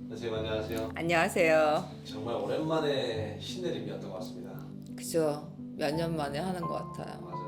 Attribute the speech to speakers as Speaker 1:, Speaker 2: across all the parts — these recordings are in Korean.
Speaker 1: 선생님 안녕하세요.
Speaker 2: 안녕하세요.
Speaker 1: 정말 오랜만에 신내림이었던 것 같습니다.
Speaker 2: 그죠? 몇 년 만에 하는 것 같아요.
Speaker 1: 맞아요.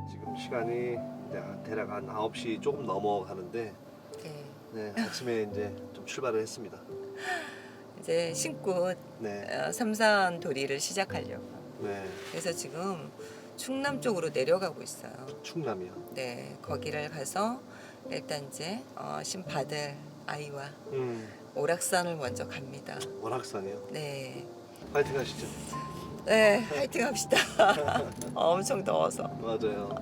Speaker 1: 지금 시간이 이제 대략 한 9시 조금 넘어가는데
Speaker 2: 네.
Speaker 1: 네, 아침에 이제 좀 출발을 했습니다.
Speaker 2: 이제 신고
Speaker 1: 네.
Speaker 2: 삼산 도리를 시작하려고.
Speaker 1: 네.
Speaker 2: 그래서 지금 충남 쪽으로 내려가고 있어요.
Speaker 1: 충남이요.
Speaker 2: 네, 거기를 가서 일단 이제 신 받을 아이와 오락산을 먼저 갑니다.
Speaker 1: 월악산이요.
Speaker 2: 네,
Speaker 1: 파이팅 하시죠.
Speaker 2: 네, 화이팅 합시다. 엄청 더워서.
Speaker 1: 맞아요.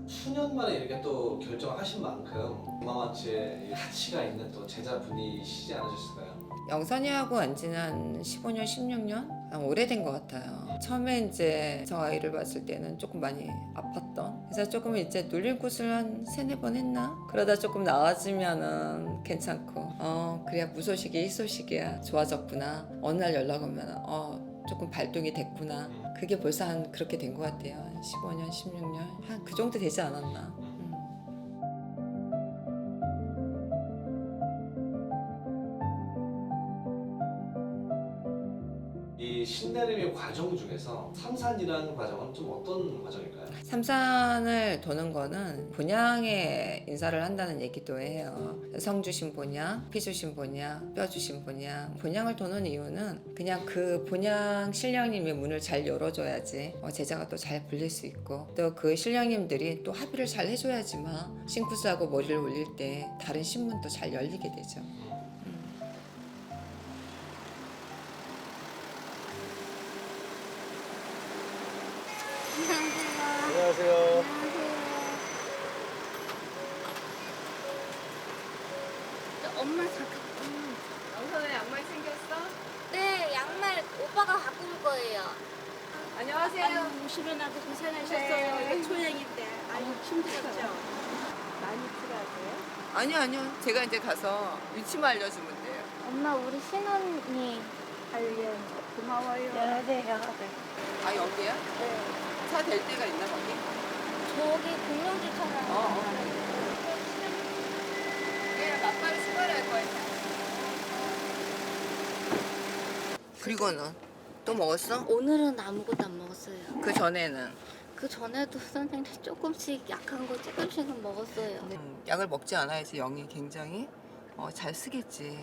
Speaker 1: 수년 만에 이렇게 또 결정하신 만큼 동아마치에 가치가 있는 또 제자분이시지 않으셨을까요?
Speaker 2: 영선이하고 안 지난 15년, 16년? 오래된 것 같아요. 처음에 이제 저 아이를 봤을 때는 조금 많이 아팠던. 그래서 조금 이제 눌릴 곳을 한 3-4번 했나? 그러다 조금 나아지면은 괜찮고, 그래야 무소식이 희소식이야. 좋아졌구나. 어느 날 연락 오면, 조금 발동이 됐구나. 그게 벌써 한 그렇게 된 것 같아요. 한 15년, 16년? 한 그 정도 되지 않았나?
Speaker 1: 이 신내림의 과정 중에서 삼산이라는 과정은 좀 어떤 과정일까요?
Speaker 2: 삼산을 도는 거는 본향에 인사를 한다는 얘기도 해요. 성 주신 본향, 피 주신 본향, 뼈 주신 본향. 본향을 도는 이유는 그냥 그 본향 신령님의 문을 잘 열어줘야지 제자가 또 잘 불릴 수 있고, 또 그 신령님들이 또 합의를 잘 해줘야지만 신구수하고 머리를 올릴 때 다른 신문도 잘 열리게 되죠.
Speaker 1: 안녕하세요.
Speaker 3: 엄마 잠깐.
Speaker 2: 영선에 양말 챙겼어?
Speaker 3: 네, 양말 오빠가 갖고 올 거예요.
Speaker 2: 안녕하세요.
Speaker 4: 오시느라고 고생하셨어요. 이거 초행인데. 아유, 힘들었죠? 많이 필요하세요?
Speaker 2: 아니요. 제가 이제 가서 위치만 알려주면 돼요.
Speaker 3: 엄마, 우리 신혼이
Speaker 4: 아유, 고마워요.
Speaker 2: 아, 여기야?
Speaker 3: 네.
Speaker 2: 차 될 때가 있나, 거기?
Speaker 3: 저기 공룡주차장.
Speaker 2: 예, 막바로 출발할 거예요. 그리고는 또 먹었어?
Speaker 3: 오늘은 아무것도 안 먹었어요.
Speaker 2: 그 전에는
Speaker 3: 그 전에도 선생님 조금씩 약한 거 조금씩은 먹었어요.
Speaker 2: 약을 먹지 않아야지 영이 굉장히 잘 쓰겠지.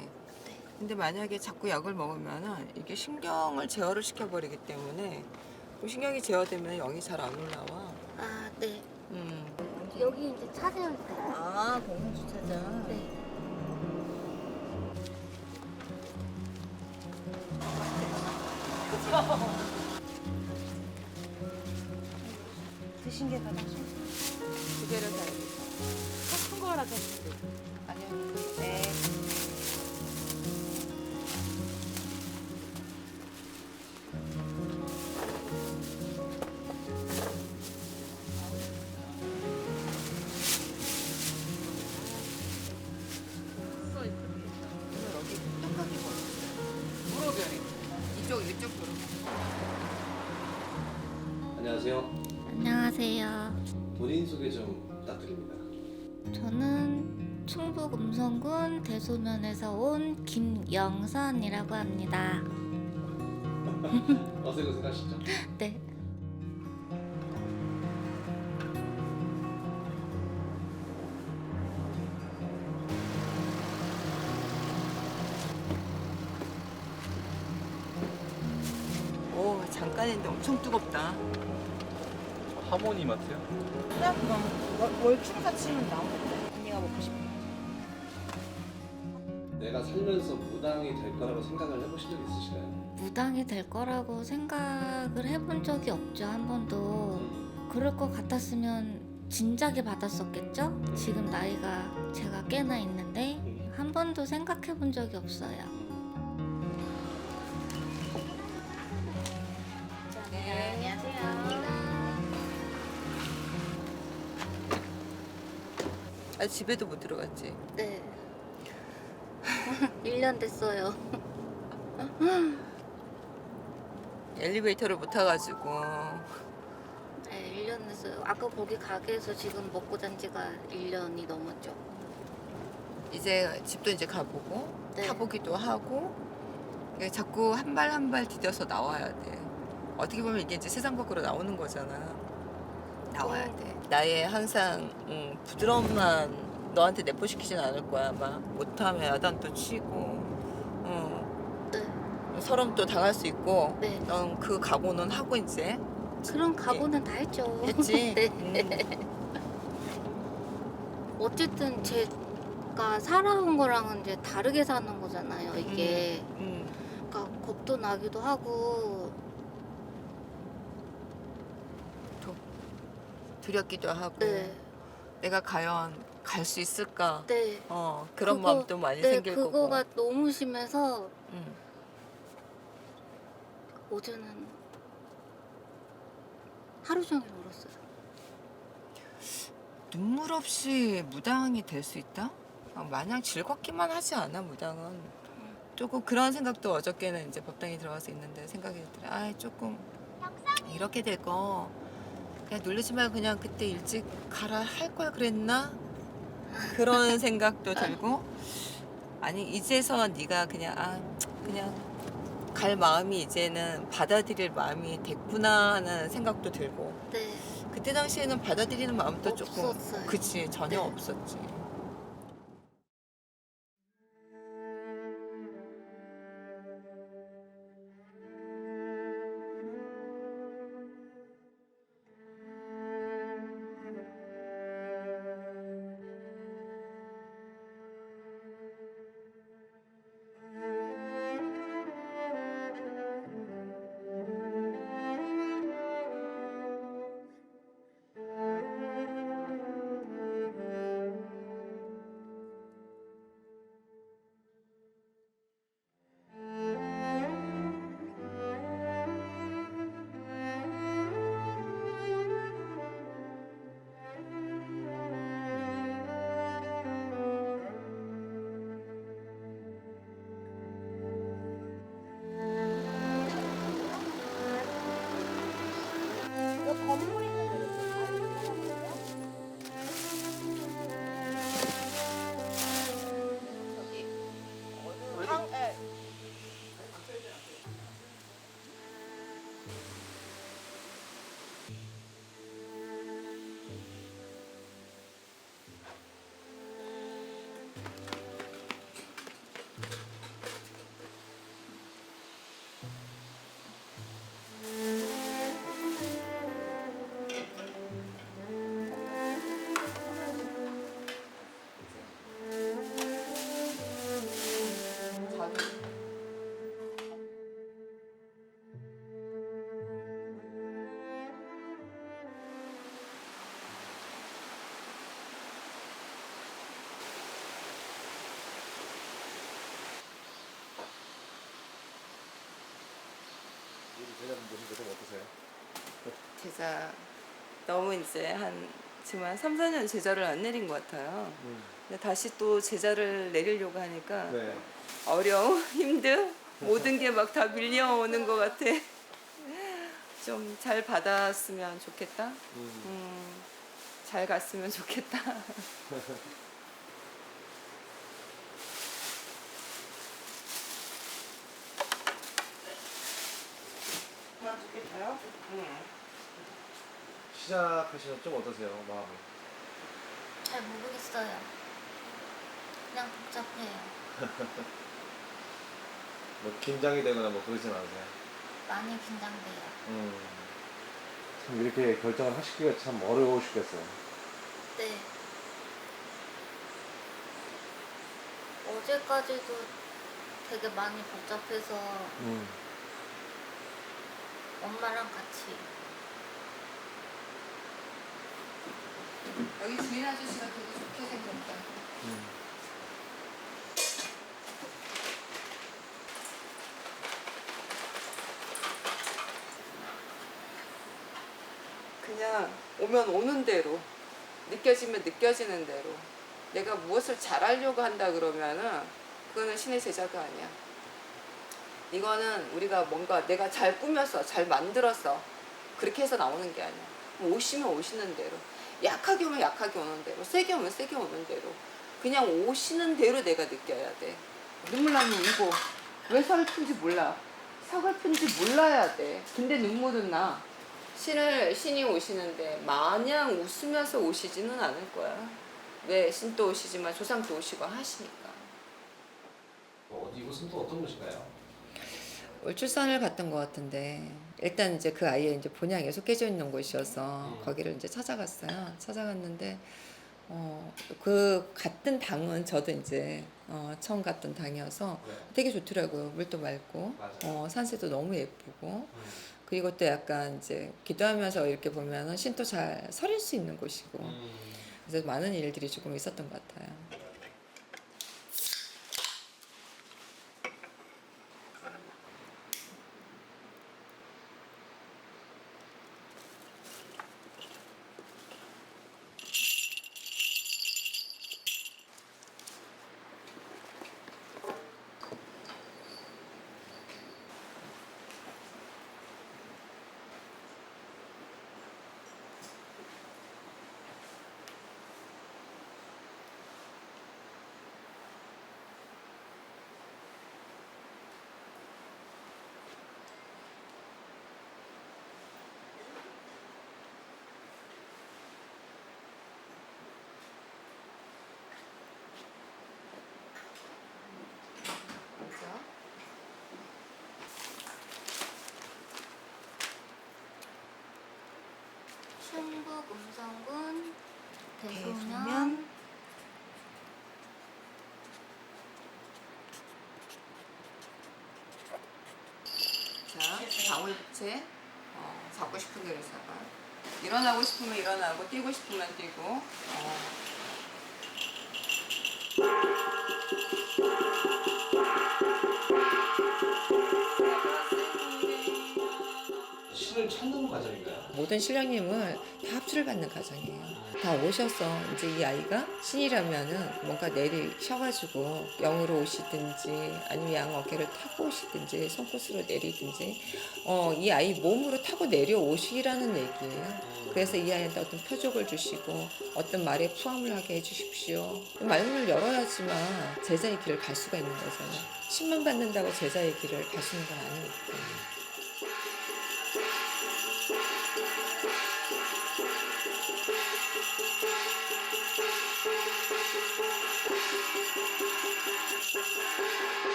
Speaker 2: 근데 만약에 자꾸 약을 먹으면은 이게 신경을 제어를 시켜버리기 때문에 또 신경이 제어되면 영이 잘 안 올라와.
Speaker 3: 아, 네. 여기 이제 차 세울 때.
Speaker 2: 아, 공공주차장.
Speaker 3: 네.
Speaker 4: 드신 게 가장
Speaker 2: 두 개를 다 해주세요.
Speaker 4: 큰 거라도 드세요.
Speaker 2: 아니요. 네. 여기 뚝딱이 보여. 무로변이. 이쪽 도로.
Speaker 1: 안녕하세요.
Speaker 3: 안녕하세요.
Speaker 1: 본인 소개 좀 부탁드립니다.
Speaker 3: 저는 충북 음성군 대소면에서 온 김영선이라고 합니다.
Speaker 1: 어색어색하시죠?
Speaker 3: 네.
Speaker 2: 오, 잠깐인데 엄청 뜨겁다.
Speaker 5: 하모니 마트요?
Speaker 4: 그냥 그럼 월춤 치면 나오는데. 언니가 먹고 싶어.
Speaker 1: 내가 살면서 무당이 될 거라고 생각을 해보신 적 있으신가요?
Speaker 3: 무당이 될 거라고 생각을 해본 적이 없죠, 한 번도. 그럴 것 같았으면 진작에 받았었겠죠? 지금 나이가 제가 꽤나 있는데 한 번도 생각해 본 적이 없어요.
Speaker 2: 네.
Speaker 3: 안녕하세요.
Speaker 2: 아 집에도 못 들어갔지.
Speaker 3: 네. 1년 됐어요.
Speaker 2: 엘리베이터를 못 타가지고.
Speaker 3: 네, 1년 됐어요. 아까 거기 가게에서 지금 먹고 잔 지가 1년이 넘었죠.
Speaker 2: 이제 집도 이제 가보고
Speaker 3: 네.
Speaker 2: 타보기도 하고 이게 자꾸 한 발 한 발 디뎌서 나와야 돼. 어떻게 보면 이게 이제 세상 밖으로 나오는 거잖아. 나와야 돼. 나의 항상 부드러움만 너한테 내포시키진 않을 거야. 막 못하면 야단도 치고
Speaker 3: 네.
Speaker 2: 서름도 당할 수 있고
Speaker 3: 네.
Speaker 2: 넌 그 각오는 하고 이제
Speaker 3: 그런 각오는 다 했죠.
Speaker 2: 했지.
Speaker 3: 네. 어쨌든 제가 살아온 거랑은 이제 다르게 사는 거잖아요. 이게 그러니까 겁도 나기도 하고
Speaker 2: 두렵기도 하고
Speaker 3: 네.
Speaker 2: 내가 과연 갈 수 있을까?
Speaker 3: 네.
Speaker 2: 그런
Speaker 3: 그거-
Speaker 2: 마음도 많이
Speaker 3: 네,
Speaker 2: 생길 거고.
Speaker 3: 그거가 너무 심해서
Speaker 2: 음.
Speaker 3: 어제는 하루 종일 울었어요.
Speaker 2: 눈물 없이 무당이 될 수 있다? 마냥 즐겁기만 하지 않아 무당은. 조금 그런 생각도 어저께는 이제 법당에 들어가서 있는데 생각이 들더라. 아 조금 이렇게 될 거 그냥 누르지 말고 그냥 그때 일찍 가라 할 걸 그랬나? 그런 생각도 들고 아니 이제서 네가 그냥 갈 마음이 이제는 받아들일 마음이 됐구나 하는 생각도 들고
Speaker 3: 네.
Speaker 2: 그때 당시에는 받아들이는 마음도 조금
Speaker 3: 없었어요.
Speaker 2: 그치 전혀
Speaker 3: 네.
Speaker 2: 없었지.
Speaker 4: 이거 건물 있는 데로 좀 가요?
Speaker 1: 제자분들 좀 어떠세요?
Speaker 2: 제자 너무 이제 한 지금 한 3, 4년 제자를 안 내린 것 같아요. 근데 다시 또 제자를 내리려고 하니까
Speaker 1: 네.
Speaker 2: 어려움, 힘듦 모든 게 막 다 밀려오는 것 같아. 좀 잘 받았으면 좋겠다. 잘 갔으면 좋겠다.
Speaker 1: 시작하시면 좀 어떠세요? 마음이?
Speaker 3: 잘 모르겠어요. 그냥 복잡해요.
Speaker 1: 뭐 긴장이 되거나 뭐 그러진 않으세요?
Speaker 3: 많이 긴장돼요.
Speaker 1: 참 이렇게 결정을 하시기가 참 어려우시겠어요.
Speaker 3: 네. 어제까지도 되게 많이 복잡해서 엄마랑 같이
Speaker 2: 여기 주인 아저씨가 되게 좋게 생겼다. 그냥 오면 오는 대로 느껴지면 느껴지는 대로 내가 무엇을 잘하려고 한다 그러면은 그거는 신의 제자가 아니야. 이거는 우리가 뭔가 내가 잘 꾸몄어, 잘 만들었어. 그렇게 해서 나오는 게 아니야. 오시면 오시는 대로, 약하게 오면 약하게 오는 대로, 세게 오면 세게 오는 대로, 그냥 오시는 대로 내가 느껴야 돼. 눈물 나면 울고, 왜 슬픈지 몰라. 서글픈지 몰라야 돼. 근데 눈물은 나. 신이 오시는데 마냥 웃으면서 오시지는 않을 거야. 왜? 신도 오시지만 조상도 오시고 하시니까.
Speaker 1: 이곳은 또 어떤 곳인가요?
Speaker 2: 울출산을 갔던 것 같은데 일단 이제 그 아이의 이제 본향이 속해져 있는 곳이어서 거기를 이제 찾아갔어요. 찾아갔는데 그 갔던 당은 저도 이제 처음 갔던 당이어서
Speaker 1: 네.
Speaker 2: 되게 좋더라고요. 물도 맑고
Speaker 1: 맞아요.
Speaker 2: 산세도 너무 예쁘고 그리고 또 약간 이제 기도하면서 이렇게 보면은 신도 잘 서릴 수 있는 곳이고 그래서 많은 일들이 조금 있었던 것 같아요.
Speaker 3: 충북 음성군 대소면
Speaker 4: 대소면
Speaker 2: 자, 방울부채 잡고 싶은 대로 잡아. 일어나고 싶으면 일어나고 뛰고 싶으면 뛰고
Speaker 1: 신을 찾는 과정인가요?
Speaker 2: 모든 신령님을 다 합수를 받는 과정이에요. 다 오셔서 이제 이 아이가 신이라면은 뭔가 내리셔가지고 영으로 오시든지 아니면 양 어깨를 타고 오시든지 손끝으로 내리든지 이 아이 몸으로 타고 내려오시라는 얘기예요. 그래서 이 아이한테 어떤 표적을 주시고 어떤 말에 포함을 하게 해주십시오. 말문을 열어야지만 제자의 길을 갈 수가 있는 거잖아요. 신만 받는다고 제자의 길을 갈 수 있는 건 아니니까.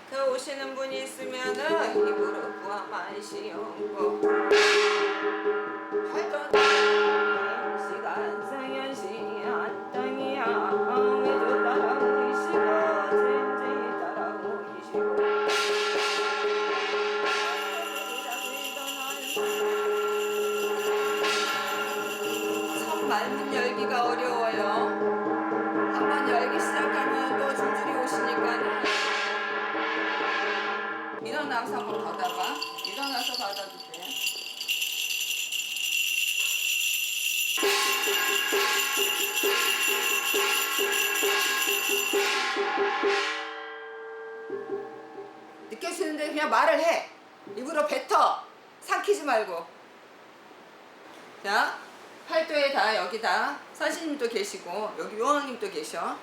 Speaker 2: 그 오시는 분이 있으면은 입으로 구하만시용고 팔도 시간 생연시 안땅이야 외도 따라오이시고 젠지 따라오이시고 선 말문 열기가 어려워요. 한번 열기 시작하면 또 줄줄이 오시니까는 일어나서 한번 받아봐. 일어나서 받아도 돼. 느껴지는데 그냥 말을 해. 입으로 뱉어. 삼키지 말고. 자, 팔도에다 여기다 선생님도 계시고 여기 요왕님도 계셔.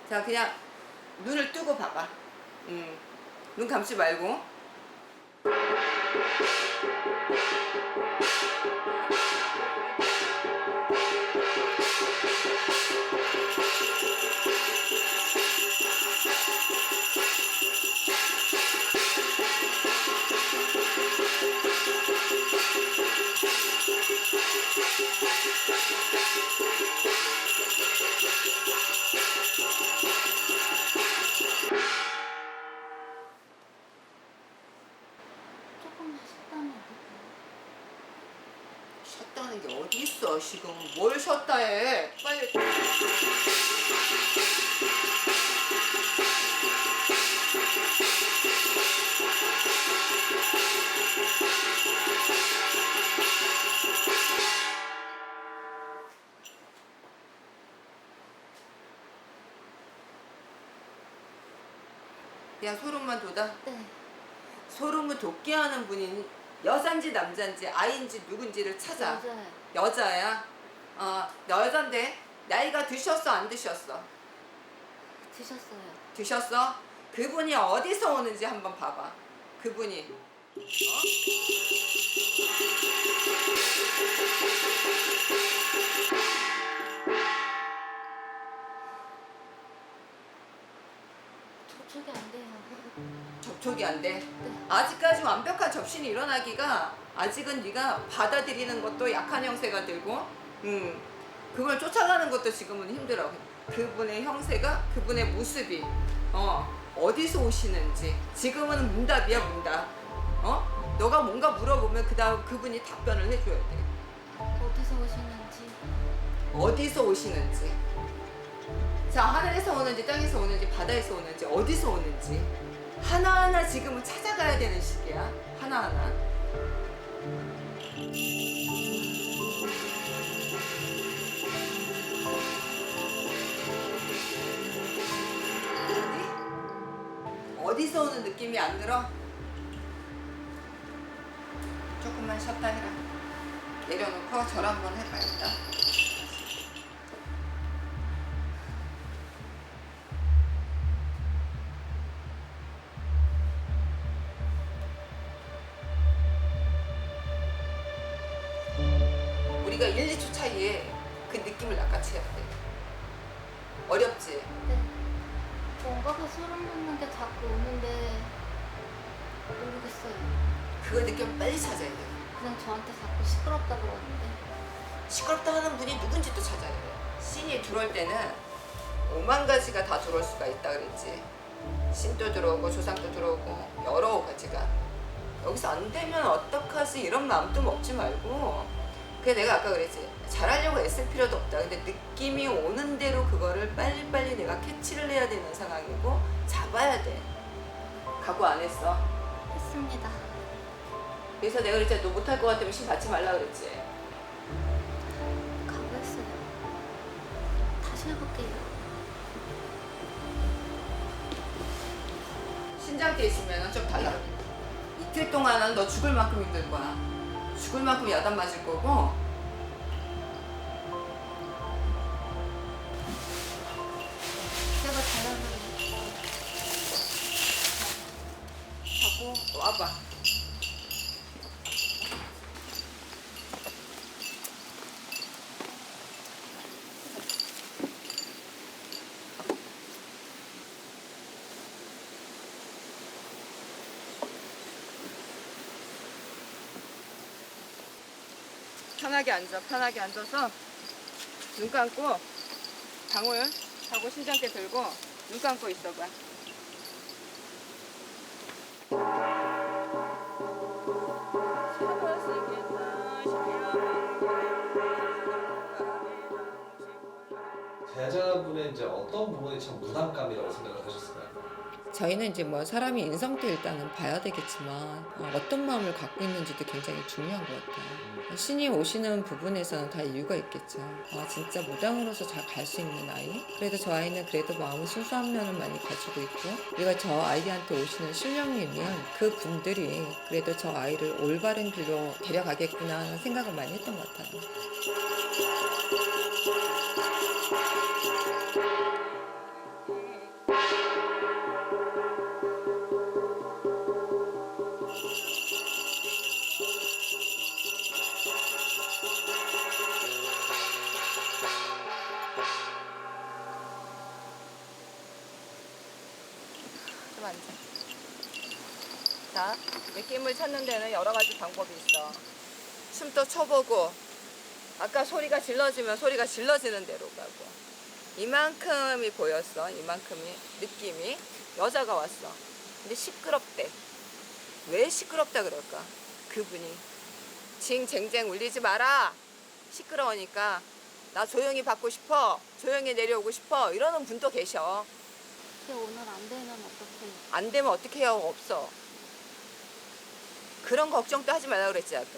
Speaker 2: 자, 그냥 눈을 뜨고 봐봐. 눈 감지 말고.
Speaker 3: 조금만 식단이 어떨까요?
Speaker 2: 쉬었다는 게 어디 있어? 너 지금 뭘 쉬었다 해? 빨리. 야, 소름만 돋아.
Speaker 3: 네.
Speaker 2: 소름을 돋게 하는 분이 여잔지 남잔지 아이인지 누군지를 찾아.
Speaker 3: 맞아요.
Speaker 2: 여자야. 여잔데 나이가 드셨어 안 드셨어?
Speaker 3: 드셨어요.
Speaker 2: 드셨어? 그분이 어디서 오는지 한번 봐봐. 그분이.
Speaker 3: 접촉이 안 돼요.
Speaker 2: 접촉이 안 돼.
Speaker 3: 네.
Speaker 2: 아직까지 완벽한 접신이 일어나기가 아직은 네가 받아들이는 것도 약한 형세가 들고, 그걸 쫓아가는 것도 지금은 힘들어. 그분의 형세가, 그분의 모습이 어디서 오시는지 지금은 문답이야, 문답. 너가 뭔가 물어보면 그다음 그분이 답변을 해줘야 돼.
Speaker 3: 어디서 오시는지.
Speaker 2: 어디서 오시는지. 자, 하늘에서 오는지 땅에서 오는지 바다에서 오는지 어디서 오는지 하나하나 지금은 찾아가야 되는 시기야. 하나하나. 어디서 오는 느낌이 안 들어? 조금만 쉬었다 해라. 내려놓고 절 한번 해봐야겠다. 우리가 1, 2초 차이에 그 느낌을 낚아채야 돼. 어렵지?
Speaker 3: 네. 뭔가가 소름 돋는 게 자꾸 오는데 모르겠어요.
Speaker 2: 그거 느낌 빨리 찾아야 돼.
Speaker 3: 그냥 저한테 자꾸 시끄럽다 그러는데.
Speaker 2: 시끄럽다 하는 분이 누군지도 찾아야 돼. 신이 들어올 때는 5만 가지가 다 들어올 수가 있다 그랬지. 신도 들어오고 조상도 들어오고 여러 가지가. 여기서 안 되면 어떡하지 이런 마음도 먹지 말고, 그게 내가 아까 그랬지. 잘하려고 애쓸 필요도 없다. 근데 느낌이 오는 대로 그거를 빨리빨리 내가 캐치를 해야 되는 상황이고 잡아야 돼. 각오 안 했어?
Speaker 3: 했습니다.
Speaker 2: 그래서 내가 그랬지. 너 못할 것 같으면 신 받지 말라 그랬지.
Speaker 3: 각오했어요. 다시 해볼게요.
Speaker 2: 신장대 있으면 좀 달라. 이틀 동안은 너 죽을 만큼 힘들 거야. 죽을 만큼 야단 맞을 거고.
Speaker 3: 제가 잘하는
Speaker 2: 자꾸 와봐. 편하게 앉아. 편하게 앉아서 눈 감고 방울 하고 신장대 들고 눈 감고 있어봐.
Speaker 1: 제자분의 이제 어떤 부분이 참 부담감이라고 생각을 하셨을까요?
Speaker 2: 저희는 이제 뭐 사람이 인성도 일단은 봐야 되겠지만 어떤 마음을 갖고 있는지도 굉장히 중요한 것 같아요. 신이 오시는 부분에서는 다 이유가 있겠죠. 진짜 무당으로서 잘 갈 수 있는 아이? 그래도 저 아이는 그래도 마음이 순수한 면을 많이 가지고 있고, 우리가 저 아이한테 오시는 신령이면 그 분들이 그래도 저 아이를 올바른 길로 데려가겠구나 하는 생각을 많이 했던 것 같아요. 좀 앉아. 자, 느낌을 찾는 데는 여러 가지 방법이 있어. 숨도 쳐보고, 아까 소리가 질러지면 소리가 질러지는 대로 가고. 이만큼이 보였어. 이만큼이 느낌이. 여자가 왔어. 근데 시끄럽대. 왜 시끄럽다 그럴까? 그분이 징쟁쟁 울리지 마라. 시끄러우니까 나 조용히 받고 싶어, 조용히 내려오고 싶어 이러는 분도 계셔.
Speaker 3: 근데 오늘 안 되면 어떡해?
Speaker 2: 안 되면 어떻게 해요? 없어. 그런 걱정도 하지 말라고 그랬지 아까.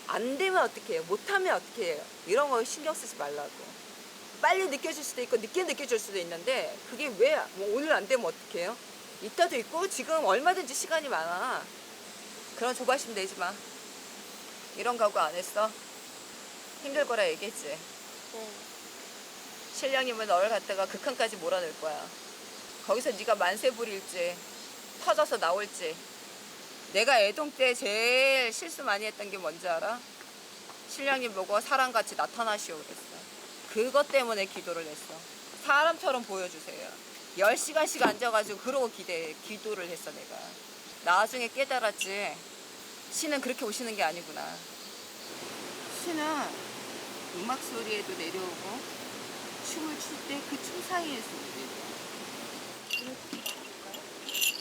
Speaker 2: 안 되면 어떻게 해요? 못하면 어떻게 해요? 이런 거 신경 쓰지 말라고. 빨리 느껴질 수도 있고 늦게 느껴질 수도 있는데 그게 왜 뭐 오늘 안 되면 어떻게 해요? 이따도 있고 지금 얼마든지 시간이 많아. 그런 조바심 내지 마. 이런 각오 안 했어? 힘들 거라 얘기했지.
Speaker 3: 네.
Speaker 2: 신령님은 너를 갖다가 극한까지 몰아낼 거야. 거기서 네가 만세 부릴지 터져서 나올지. 내가 애동 때 제일 실수 많이 했던 게 뭔지 알아? 신령님 보고 사람같이 나타나시오 그랬어. 그것 때문에 기도를 했어. 사람처럼 보여주세요. 10시간씩 앉아가지고 그러고 기도를 했어 내가. 나중에 깨달았지. 신은 그렇게 오시는 게 아니구나. 신은 음악 소리에도 내려오고 춤을 출 때 그 춤 사이에서 내려와.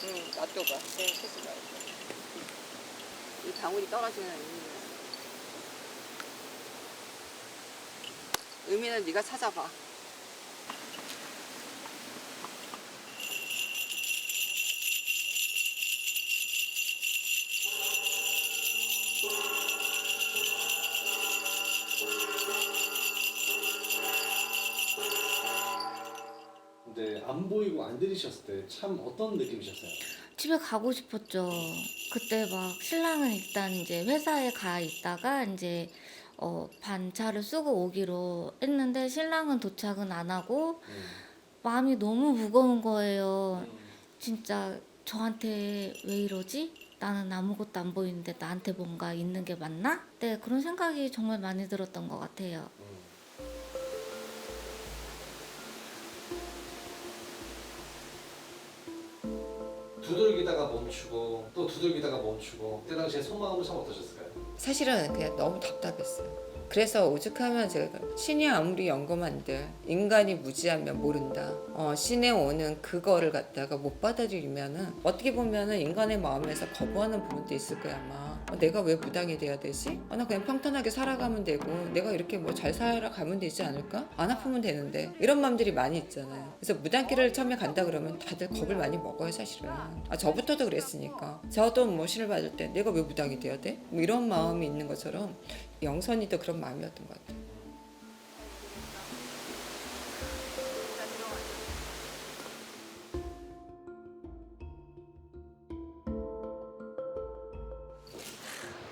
Speaker 2: 응, 놔둬봐. 네, 계속 놔둬. 이 방울이 떨어지는 의미는 네가 찾아봐.
Speaker 1: 근데 안 보이고 안 들리셨을 때 참 어떤 느낌이셨어요?
Speaker 3: 집에 가고 싶었죠. 그때 막 신랑은 일단 이제 회사에 가 있다가 이제 반차를 쓰고 오기로 했는데 신랑은 도착은 안 하고 마음이 너무 무거운 거예요. 진짜 저한테 왜 이러지? 나는 아무것도 안 보이는데 나한테 뭔가 있는 게 맞나? 네, 그런 생각이 정말 많이 들었던 것 같아요.
Speaker 1: 두들기다가 멈추고 또 두들기다가 멈추고 그때 당시에 속마음은 참 어떠셨을까요?
Speaker 2: 사실은 그냥 너무 답답했어요. 그래서 오죽하면 제가 신이 아무리 영검한들 인간이 무지하면 모른다. 신에 오는 그거를 갖다가 못 받아들이면은 어떻게 보면은 인간의 마음에서 거부하는 부분도 있을 거야 아마. 내가 왜 무당이 돼야 되지? 나 그냥 평탄하게 살아가면 되고 내가 이렇게 뭐 잘 살아가면 되지 않을까? 안 아프면 되는데 이런 마음들이 많이 있잖아요. 그래서 무당길을 처음에 간다 그러면 다들 겁을 많이 먹어요 사실은. 저부터도 그랬으니까. 저도 뭐 신을 받을 때 내가 왜 무당이 돼야 돼? 뭐 이런 마음이 있는 것처럼 영선이도 그런 마음이었던 것 같아요.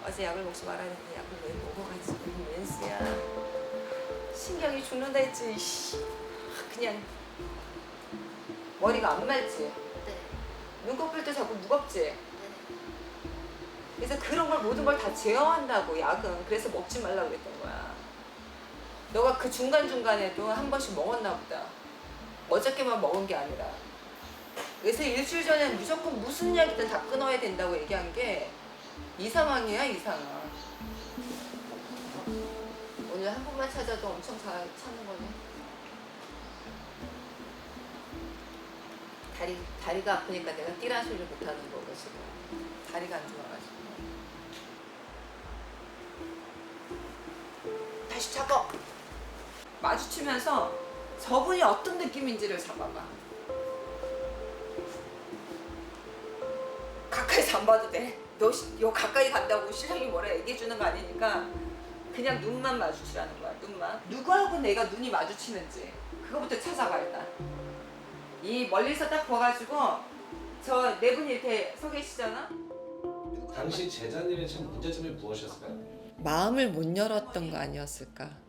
Speaker 2: 어제 약을 먹지 말아야 되는데 약을 왜 먹어가지고 웬수야. 신경이 죽는다 했지. 이씨. 그냥 머리가 안 말지.
Speaker 3: 네.
Speaker 2: 눈꺼풀도 자꾸 무겁지.
Speaker 3: 네.
Speaker 2: 그래서 그런 걸 모든 걸 다 제어한다고 약은. 그래서 먹지 말라고 그랬던 거야. 너가 그 중간중간에도 한 번씩 먹었나 보다. 어저께만 먹은 게 아니라. 그래서 일주일 전에 무조건 무슨 약이든 다 끊어야 된다고 얘기한 게 이 상황이야, 이 상황. 오늘 한 번만 찾아도 엄청 잘 찾는 거네. 다리가 아프니까 내가 뛰라는 소리를 못하는 거고 지금. 다리가 안 좋아가지고. 다시 잡아. 마주치면서 저분이 어떤 느낌인지를 잡아봐. 가까이서 안 봐도 돼. 너 가까이 간다고 신랑이 뭐라 얘기해 주는 거 아니니까 그냥 눈만 마주치라는 거야. 눈만. 누구하고 내가 눈이 마주치는지 그거부터 찾아봐 일단. 이 멀리서 딱 봐가지고 저 네 분이 이렇게 서 계시잖아.
Speaker 1: 당시 제자님의 참 문제점이 무엇이었을까요?
Speaker 2: 마음을 못 열었던 거 아니었을까.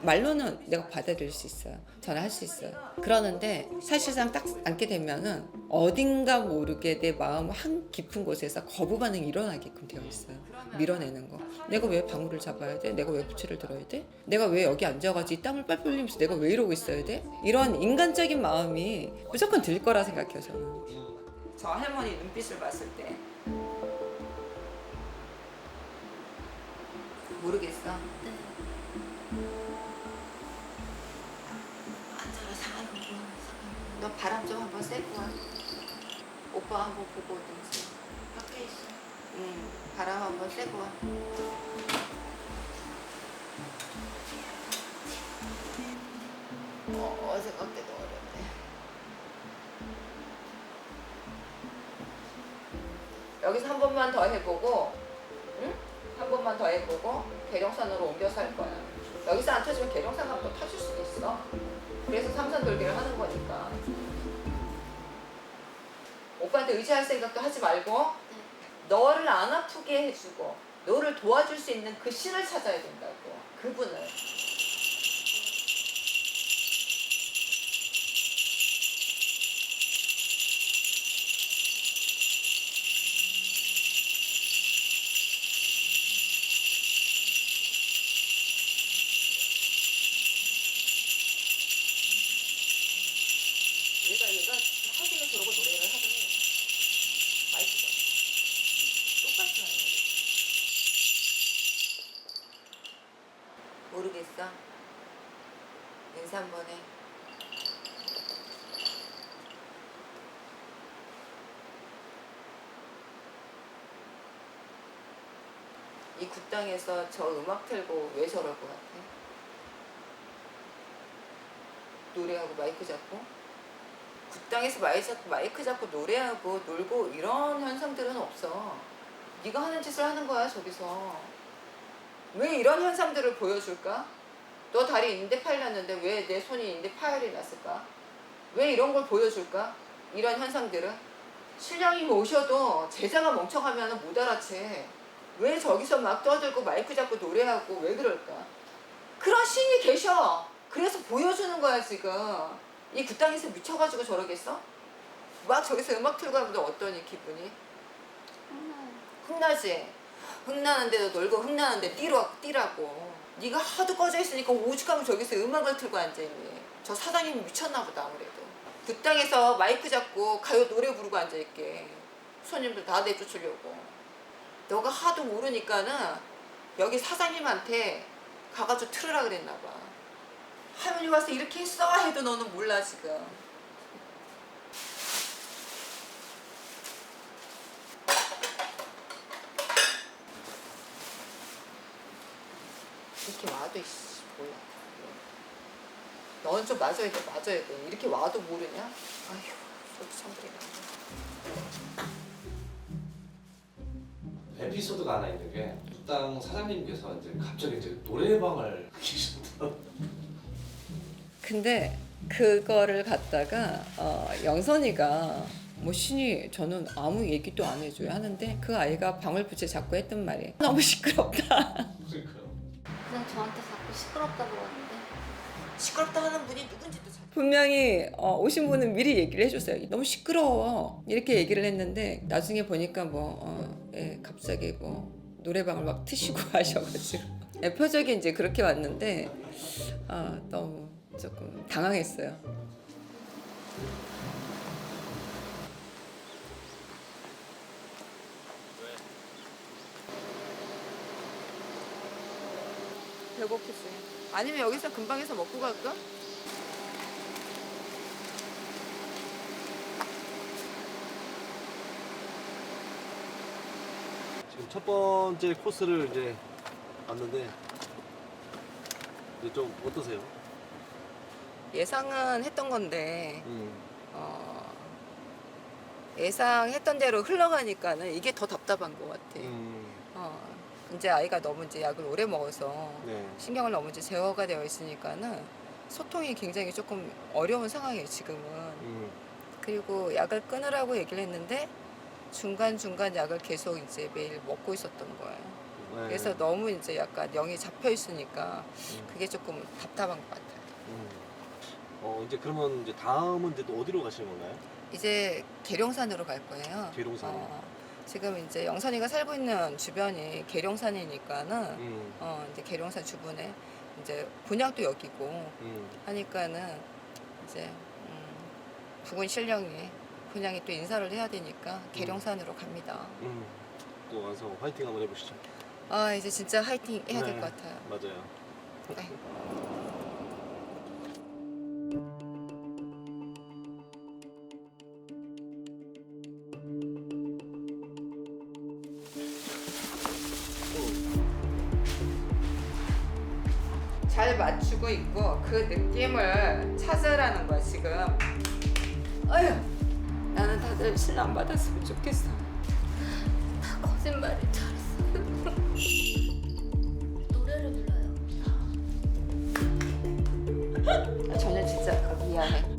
Speaker 2: 말로는 내가 받아들일 수 있어요. 저는 할 수 있어요. 그러는데 사실상 딱 앉게 되면은 어딘가 모르게 내 마음 한 깊은 곳에서 거부 반응이 일어나게끔 되어 있어요. 밀어내는 거. 내가 왜 방울을 잡아야 돼? 내가 왜 부채를 들어야 돼? 내가 왜 여기 앉아가지고 이 땀을 빨빨 흘리면서 내가 왜 이러고 있어야 돼? 이런 인간적인 마음이 무조건 들 거라 생각해요 저는. 저 할머니 눈빛을 봤을 때 모르겠어.
Speaker 3: 네.
Speaker 2: 앉아라 상하는 거. 너 바람 좀 한번 쐬고 와. 오빠 한번 보고 오든지.
Speaker 3: 밖에 있어.
Speaker 2: 바람 한번 쐬고 와. 생각돼도 어렵네. 여기서 한 번만 더 해보고, 응? 한 번만 더 해보고 계룡산으로 옮겨서 할 거야. 여기서 안 터지면 계룡산 가면 또 터질 수도 있어. 그래서 삼선 돌기를 하는 거니까. 오빠한테 의지할 생각도 하지 말고 너를 안 아프게 해주고 너를 도와줄 수 있는 그 신을 찾아야 된다고. 그분을. 얘가 하기는 저러고 노래를 하더니 마이크가 똑같이 하는 거지. 모르겠어. 인사 한번 해. 이 굿땅에서 저 음악 틀고 왜 저럴 것 같아? 노래하고 마이크 잡고? 굿땅에서 마이크 잡고 노래하고 놀고 이런 현상들은 없어. 네가 하는 짓을 하는 거야 저기서. 왜 이런 현상들을 보여줄까? 너 다리 인대 파일났는데 왜 내 손이 인대 파열이 났을까? 왜 이런 걸 보여줄까? 이런 현상들은 신령이 오셔도 제자가 멍청하면 못 알아채. 왜 저기서 막 떠들고 마이크 잡고 노래하고 왜 그럴까? 그런 신이 계셔. 그래서 보여주는 거야 지금. 이 굿땅에서 미쳐가지고 저러겠어? 막 저기서 음악 틀고 하면 어떠니 기분이? 흥나지? 흥나는데도 놀고 흥나는데 뛰라고. 네가 하도 꺼져 있으니까 오죽하면 저기서 음악을 틀고 앉아있니. 저 사장님이 미쳤나 보다 아무래도. 굿땅에서 마이크 잡고 가요 노래 부르고 앉아있게. 손님들 다 내쫓으려고. 너가 하도 모르니까는 여기 사장님한테 가가지고 틀으라 그랬나 봐. 할머니 와서 이렇게 했어 해도 너는 몰라 지금. 이렇게 와도 이씨 몰라. 너는 좀 맞아야 돼. 이렇게 와도 모르냐? 아휴 저도 참 그래.
Speaker 1: 에피소드가 하나 있는 게 굿땅 사장님께서 이제 갑자기 이제 노래방을 계셨던.
Speaker 2: 근데 그거를 갖다가 영선이가 뭐 신이 저는 아무 얘기도 안 해줘요 하는데 그 아이가 방울부채 자꾸 했던 말이 너무 시끄럽다.
Speaker 1: 그러니까요.
Speaker 3: 그냥 저한테 자꾸 시끄럽다고 하는데
Speaker 2: 시끄럽다 하는 분이 누군지도 잘. 분명히 오신 분은 미리 얘기를 해줬어요. 너무 시끄러워 이렇게 얘기를 했는데 나중에 보니까 갑자기 노래방을 막 트시고 하셔가지고 표적이 이제 그렇게 왔는데 너무 조금 당황했어요. 배고프지. 아니면 여기서 금방 해서 먹고 갈까?
Speaker 6: 지금 첫 번째 코스를 이제 왔는데 이제 좀 어떠세요?
Speaker 2: 예상은 했던 건데 예상했던 대로 흘러가니까는 이게 더 답답한 것 같아. 이제 아이가 너무 이제 약을 오래 먹어서
Speaker 6: 네.
Speaker 2: 신경을 너무 이제 제어가 되어 있으니까는 소통이 굉장히 조금 어려운 상황이에요 지금은. 그리고 약을 끊으라고 얘기를 했는데 중간중간 약을 계속 이제 매일 먹고 있었던 거예요.
Speaker 6: 네.
Speaker 2: 그래서 너무 이제 약간 영이 잡혀 있으니까 그게 조금 답답한 것 같아요.
Speaker 6: 이제 그러면 이제 다음은 이제 또 어디로 가시는 건가요?
Speaker 2: 이제 계룡산으로 갈 거예요.
Speaker 6: 계룡산.
Speaker 2: 지금 이제 영선이가 살고 있는 주변이 계룡산이니까는
Speaker 6: 음.
Speaker 2: 이제 계룡산 주변에 이제 본향도 여기고 하니까는 이제 부군 신령이 본향이 또 인사를 해야 되니까 계룡산으로 갑니다.
Speaker 6: 또 와서 화이팅 한번 해보시죠.
Speaker 2: 아 이제 진짜 화이팅 해야 될
Speaker 6: 네.
Speaker 2: 것 같아요.
Speaker 6: 맞아요.
Speaker 2: 네. 잘 잘 맞추고 있고 그 느낌을 찾으라는 거야 지금. 아휴, 나는 다들 신랑 받았으면 좋겠어.
Speaker 3: 다 거짓말인 줄 알았어. 노래를 불러요.
Speaker 2: 전혀 진짜 미안해.